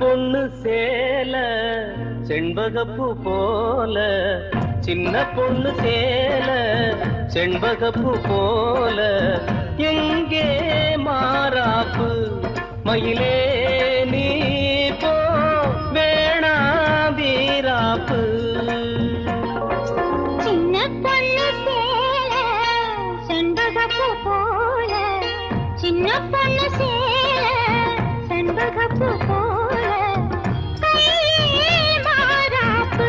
பொண்ணு சேல செண்பகப்பூ போல, சின்ன பொண்ணு சேல செண்பகப்பூ போல, எங்கே மாறாப்பு மயிலே நீ போ வேணா வீராப்பு. சின்ன பொண்ணு சேல செண்பகப்பூ போல, சின்ன பொண்ணு சேல செண்பகப்பூ போல, கையே மாறாப்பு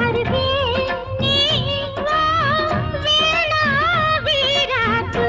அருகே நீ வா வேணா வீராப்பு.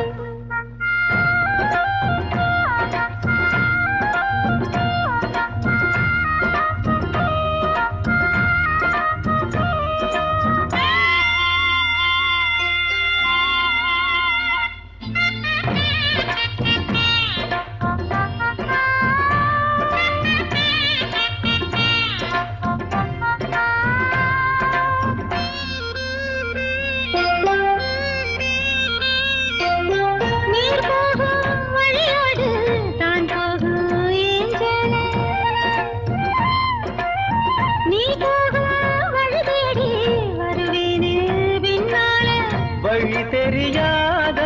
வழி தெரியாத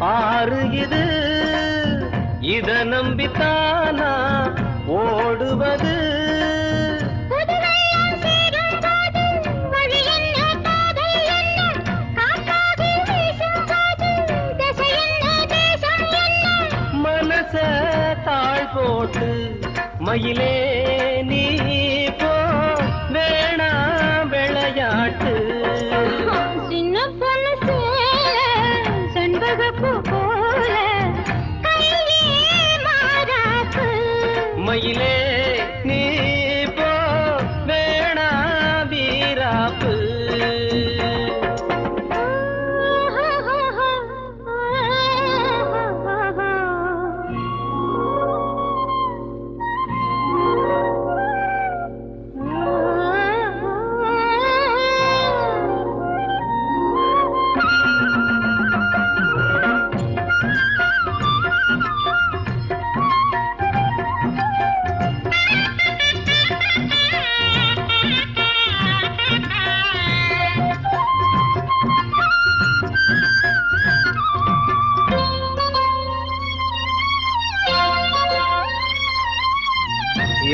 ஆறு இது, இத நம்பித்தானா ஓடுவது. மனச தாழ் போட்டு மயிலே நீ போ வேணா விளையாட்டு. சின்ன பொண்ணு சேல செண்பகப்பூ போல, கையே மாறாப்பு மயிலே நீ போ வேணா வீராப்பு.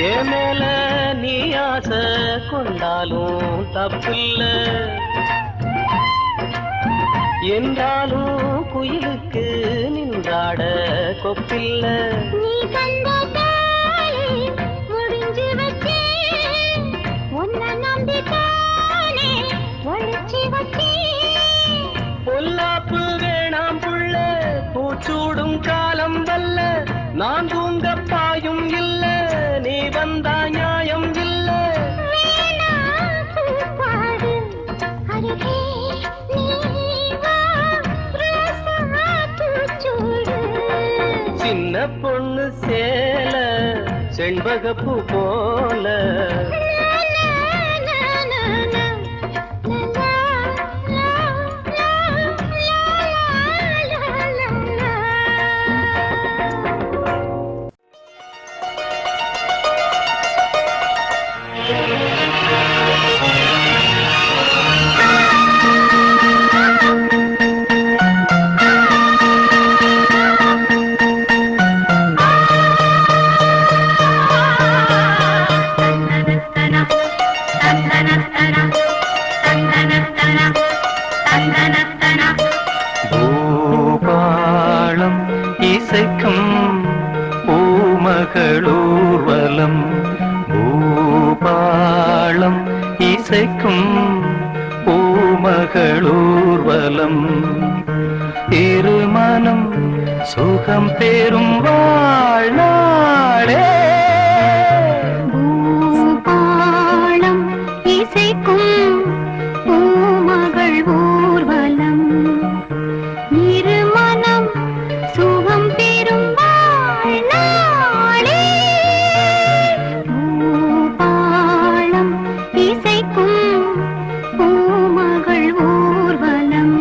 ஏ மேல நீ ஆசை கொண்டாலும் தப்பில்ல, என்றாலும் குயிலுக்கு நின்றாட கொப்பில்ல. நீ கண்ட தாயை முடிஞ்சு வச்சே, உன்னை நம்பித்தானே ஒழிச்சு வச்சே. பொல்லாப்பு வேணாம் புள்ள, பூச்சூடும் காலம் வல்ல, நான் தூங்க பாயும் இல்ல, நீ வந்தா நியாயம் இல்ல. வேணா பூப்பாடு அருகே நீ வா ரோசா பூச்சூடு. சின்ன பொண்ணு சேல செண்பகப்பூ போல, பூபாளம் இசைக்கும் பூமகளூர்வலம், பூபாளம் இசைக்கும் பூமகளூர்வலம், இருமனம் சுகம் பெறும் வாழ்நாளே. பூபாளம் இசைக்கும் பூமகள் ஊர்வலம், இருமனம் சுகம் பெறும் வாழ்நாளே. பூபாளம் இசைக்கும் பூமகள் ஊர்வலம்.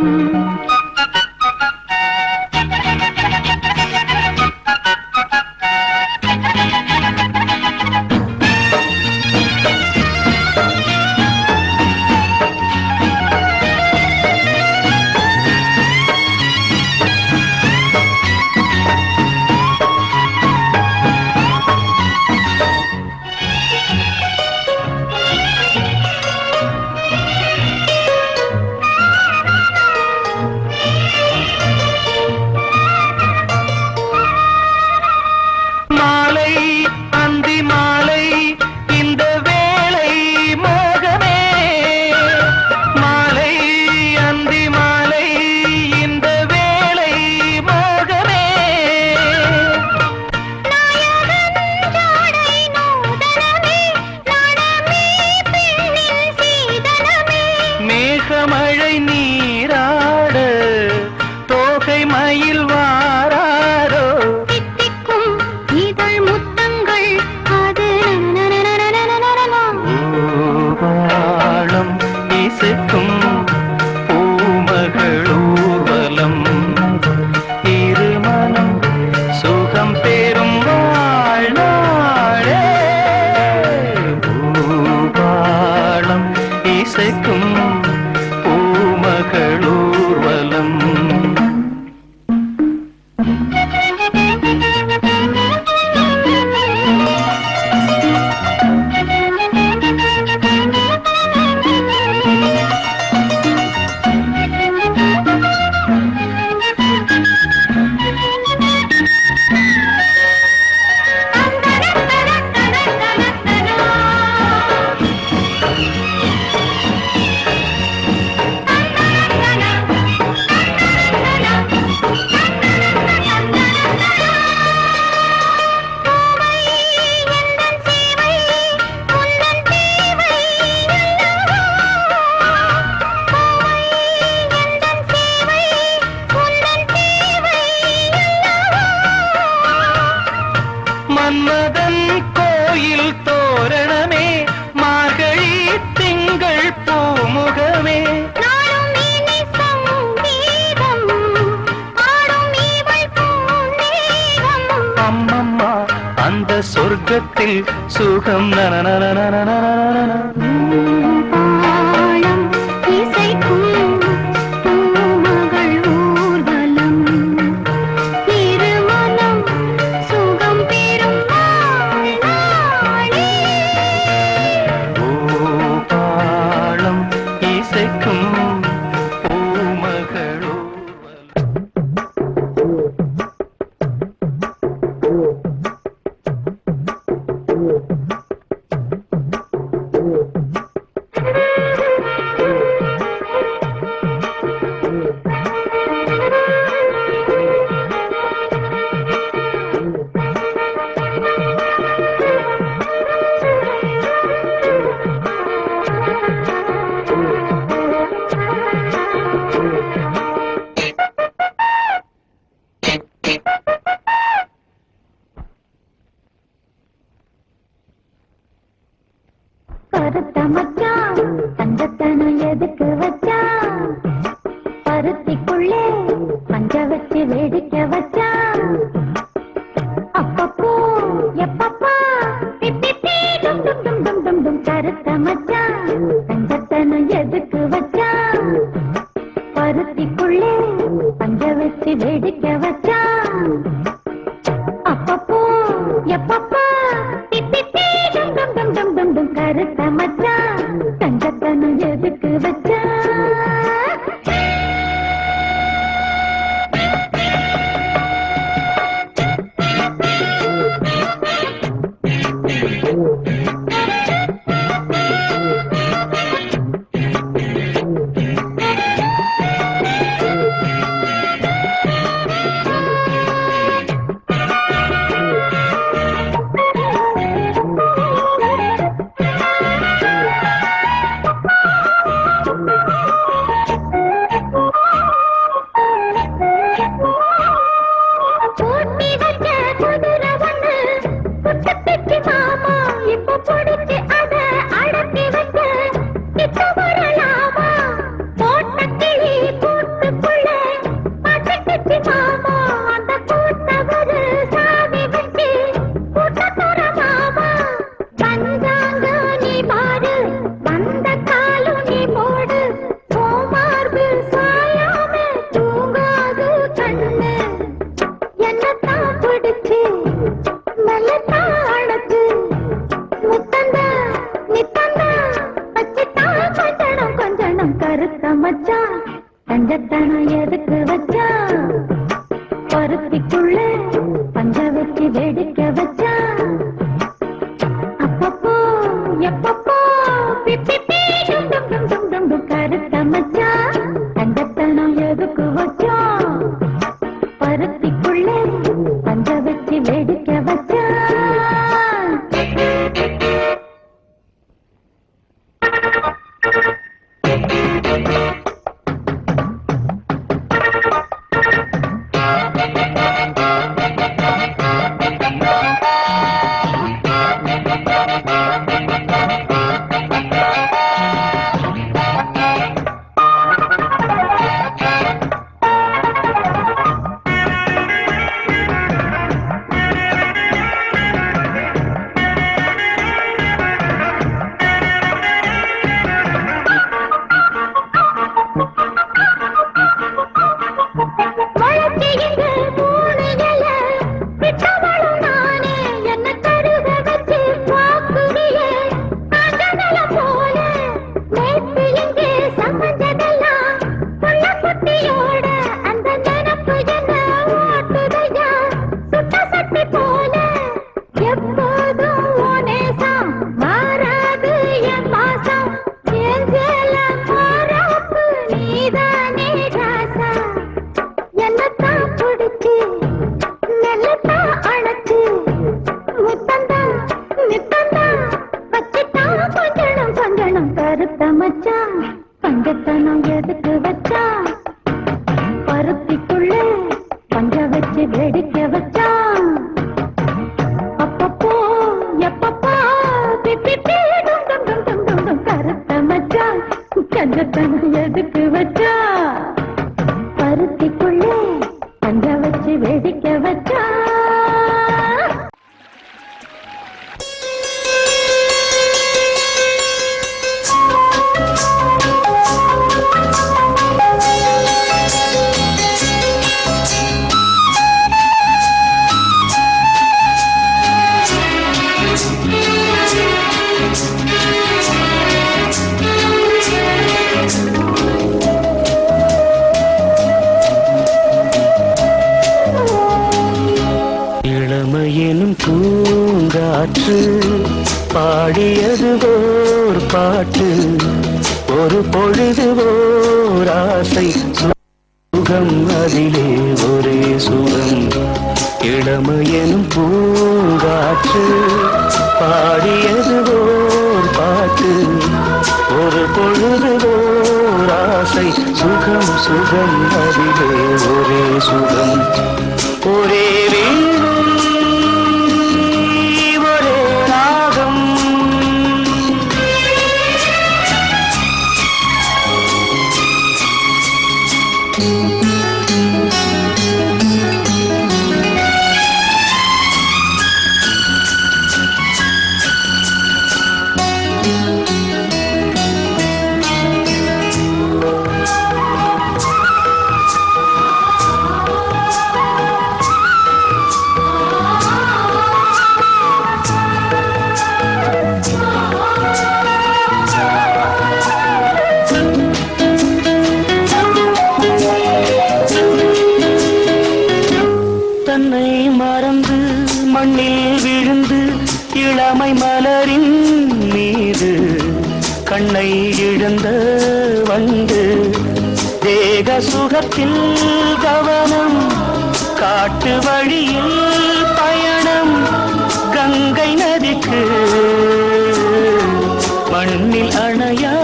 மழை நீராட தோகை மயில் வாராரோ தித்திக்கும் இதழ் முத்தங்கள் அது பூபாளம் இசைக்கும் பூமகளூர்வலம் இருமனம் சுகம் பெறும் வாழ்நாளே பூபாளம் இசைக்கும் பூமகளூர்வலம் மன்மதன் கோயில் தோரணமே மார்கழி திங்கள் பூமுகமே நாளும் இனி சங்கீதம் ஆடும் இவள் பூந்தேகம் அம்மம்மா அந்த சொர்க்கத்தில் சுகம் பாளம் இசைக்கும் பூமகள் ஊர்வலம் திருமணம் சுகம் பெறும் நாளே பூபாளம் இசைக்கும் பூமகளூர்வலம் கருத்த மச்சான் தங்கத்தனம் எதுக்கு வச்சான் பருத்திக்குள்ளே பஞ்ச வச்சு வேடிக்கை வச்சான் அப்பப்போ எப்பப்பா பிப்பி டும் டும் டும் டும் டும் டும் கருத்த மச்சான் தங்கத்தனம் எதுக்கு வச்சான் பருத்திக்குள்ளே பஞ்ச வச்சு வேடிக்கை வச்சான் அப்பப்போ எப்பப்பா பிப்பி டும் டும் டும் டும் டும் டும் கருத்த மச்சான் தங்கத்தனம் எதுக்கு வச்சான் தங்கத்தனம் எதுக்கு வச்சா பருத்திக்குள்ள பஞ்ச வச்சு வேடிக்கை வச்சா அப்பப்போ எப்பப்போ பிப்பி டும் டும் டும் டும் டும் டும் கருத்த மச்சா தங்கத்தனம் எதுக்கு வச்சா பருத்திக்குள்ள பஞ்ச வச்சு வேடிக்கை வச்சா ஒருத்தியோட அந்த நினப்பு என்ன ஓட்டுதையா சுட்ட சட்டி போல எப்போதும் உனேசம் மாறாது என் பாசம் என் ஜெல மாறாப்பு நீதானே ராசா என்னத்தான் பிடிச்சு நல்லத்தான் அணைச்சு முத்தந்தா நித்தந்தா வச்சுட்டான் கொஞ்சணும் கொஞ்சணும் கருத்த மச்சான் பஞ்சத்தனம் எதுக்கு வச்சா பருத்திக்குள்ள பஞ்ச வச்சு வெடிக்க வச்சான் அப்பப்போ எப்பப்பா பிப்பி டும் டும் டும் டும் டும் டும் கருத்த மச்சான் பஞ்சத்தனம் எதுக்கு வச்சா பருத்திக்குள்ள பஞ்ச வச்சு வெடிக்க வச்சா இளமையெனும் பூங்காற்று பாடியது ஓர் பாட்டு ஒரு பொழுது ஓர் ஆசை சுகம் அதிலே ஒரே சுகம் இளமையெனும் பூங்காற்று பாடியது ஓர் பாட்டு ஒரு பொழுது ஓர் ஆசை சுகம் சுகம் அதிலே ஒரே சுகம் ஒரே வீணை ஒரே ராகம் தன்னை மறந்து மண்ணில் விழுந்து இளமை மலரின் மீது கண்ணை இழந்த வண்டு தேக சுகத்தில் கவனம் காட்டு வழியில் பயணம் கங்கை நதிக்கு மண்ணில் அணையா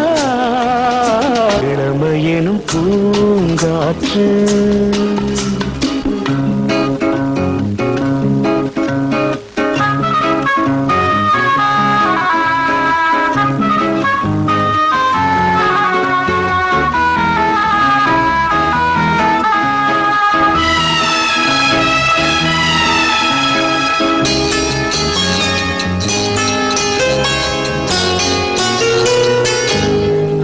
இளமையெனும் பூங்காற்று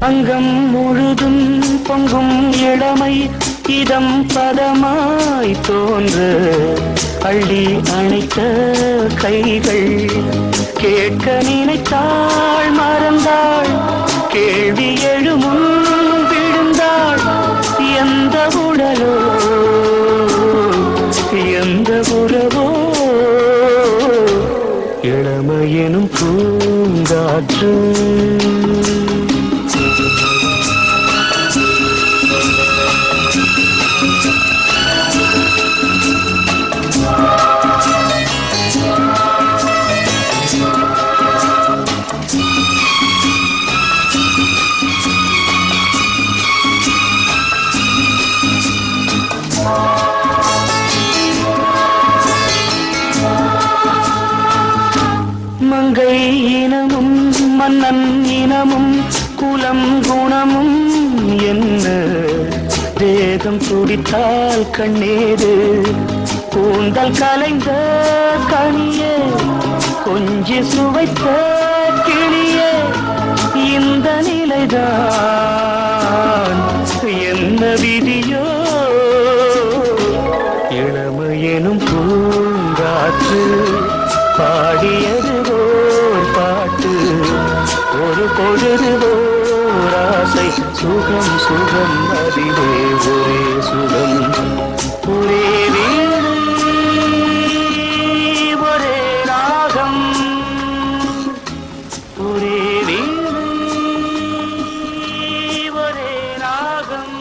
அங்கம் முழுதும் பொங்கும் இளமை இதம் பதமாய் தோன்று அள்ளி அணைத்த கைகள் கேட்க நினைத்தாள் மறந்தாள் கேள்வி எழுமுன் விழுந்தாள் எந்த உடலோ எந்த உறவோ இளமையெனும் பூங்காற்று மங்கை இனமும் மன்னன் இனமும் குலம் குணமும் என்ன தேகம் துடித்தால் கண்ணீரு கூந்தல் கலைந்த கனியே கொஞ்சி சுவைத்த கிளியே இந்த நிலைதான் என்ன விதியோ இளமையெனும் பூங்காற்று பாடியது ஓர் பாட்டு ஒரு பொழுது ஓர் ஆசை சுகம் சுகம் அதிலே ஒரே சுகம் ஒரே வீணை ஒரே ராகம் ஒரே வீணை ஒரே ராகம்.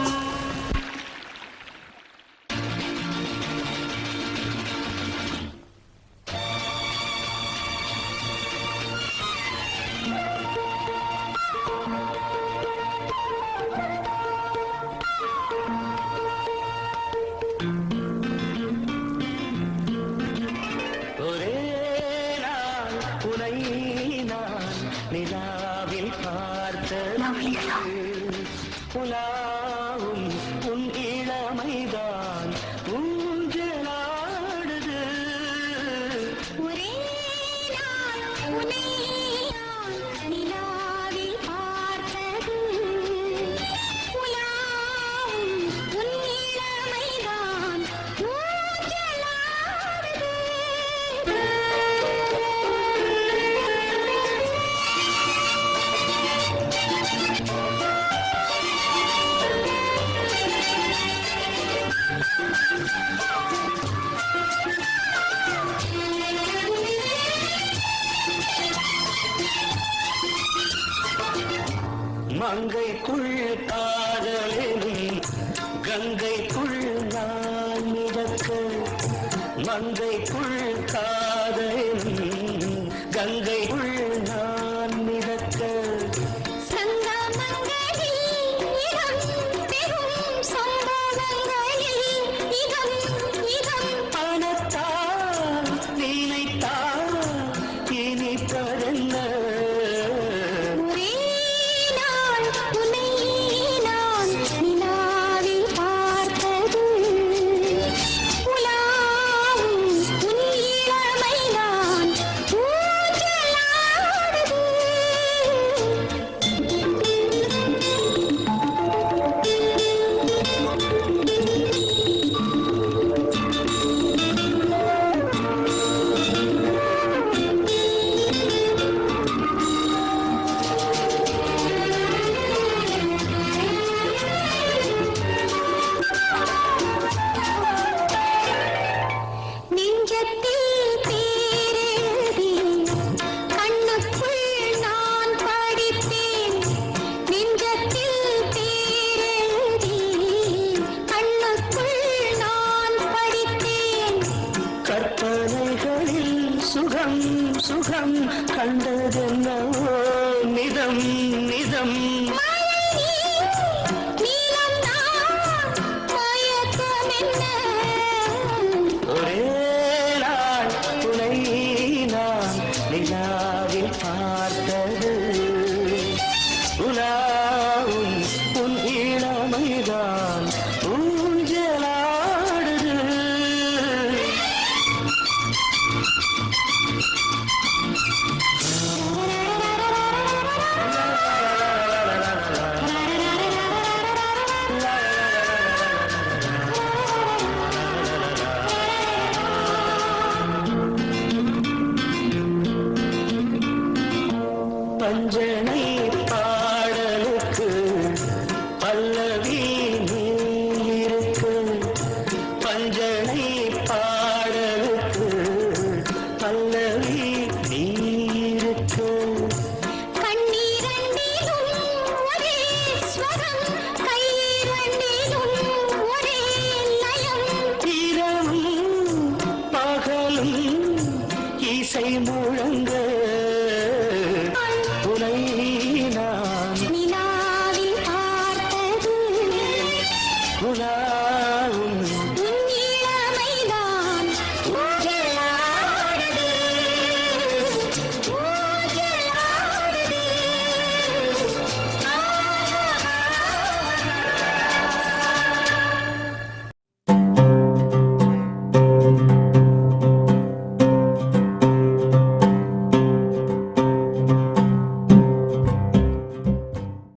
ஒரே நாள் உனை நான் நிலாவில் பார்த்தது புலாவும் உன் இளமைதான் ஊஞ்சலாடுது. ஒரே நாள் உன்னை நான் நிலாவில் பார்த்தது உலாவும் உன் இளமைதான் மங்கைக்குள் காதலின் கங்கைக்குள் நான் மிதக்க மங்கைக்குள் காதலின் கங்கைக்குள் நான் மிதக்க சங்கமங்களில் இடம் பெறும் சம்பவங்களில் இதம் இதம் பணத்தால் நினைத்தால் இனிப்பதென்ன. ஒரே நாள் உன்னை நான் நிலாவில் பார்த்தது உலாவும் உன் இளமைதான் ஊஞ்சலாடுது. நெஞ்சத்தில் பேரெழுதி கண்ணுக்குள் நான் படித்தேன் நெஞ்சத்தில் பேரெழுதி கண்ணுக்குள் நான் படித்தேன் கற்பனைகளில் சுகம் சுகம் கண்டதென்னவோ நிதம் நிதம். நீலம் நான் மயக்கம் என்ன ஒரே நாள் உனை நான் நிலாவில் பார்த்தது உலாவும் உன் இளமைதான்